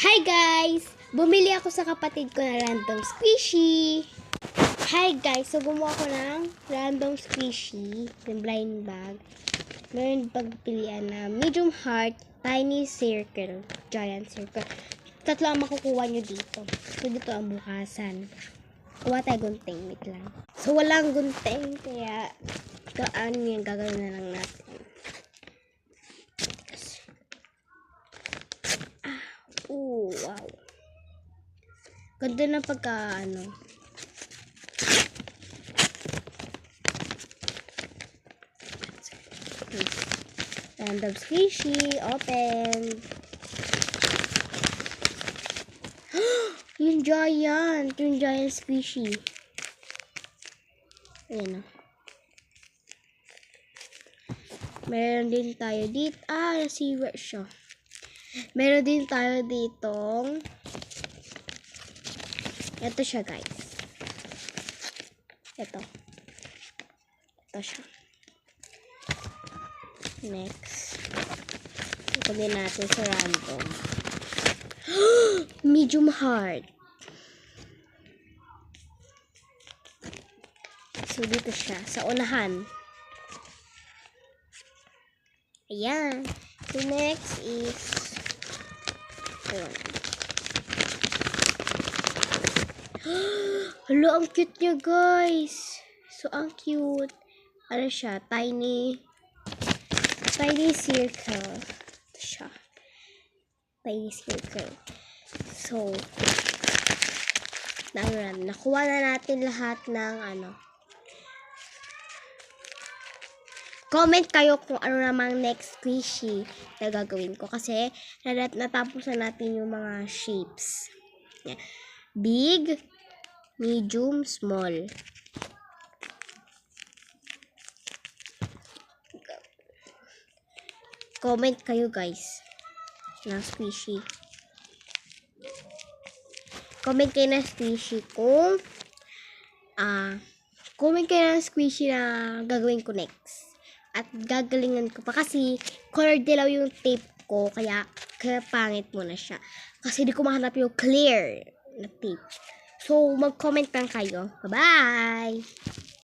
Hi guys! Bumili ako sa kapatid ko na random squishy. Hi guys! So gumawa ko ng random squishy, yung blind bag. Meron pagpilian na medium heart, tiny circle, giant circle. Tatlo ang makukuha nyo dito. So dito ang bukasan. Kuha tayo gunting, wait lang. So walang gunting, kaya ano yung gagawin na lang natin. Wow. Ganda na pagka random squishy, open. yung giant squishy. Ayan o. Meron din tayo dito. Nasiwa siya. Meron din tayo ditong ito siya guys. Ito siya. Next. Ito din natin sa random. Medium heart. So dito siya. Sa unahan. Ayan. So next is Hala, ang cute niya guys. So ang cute. Ano siya? Tiny circle. Ito siya. Tiny circle. So nakuha na natin lahat ng comment kayo kung ano namang next squishy na gagawin ko. Kasi natapos na natin yung mga shapes. Big, medium, small. Comment kayo guys ng squishy. Comment kayo ng squishy kung comment kayo ng squishy na gagawin ko next. At gagalingan ko pa kasi color dilaw yung tape ko, kaya pangit muna siya. Kasi di ko mahanap yung clear na tape. So mag-comment lang kayo. Bye-bye!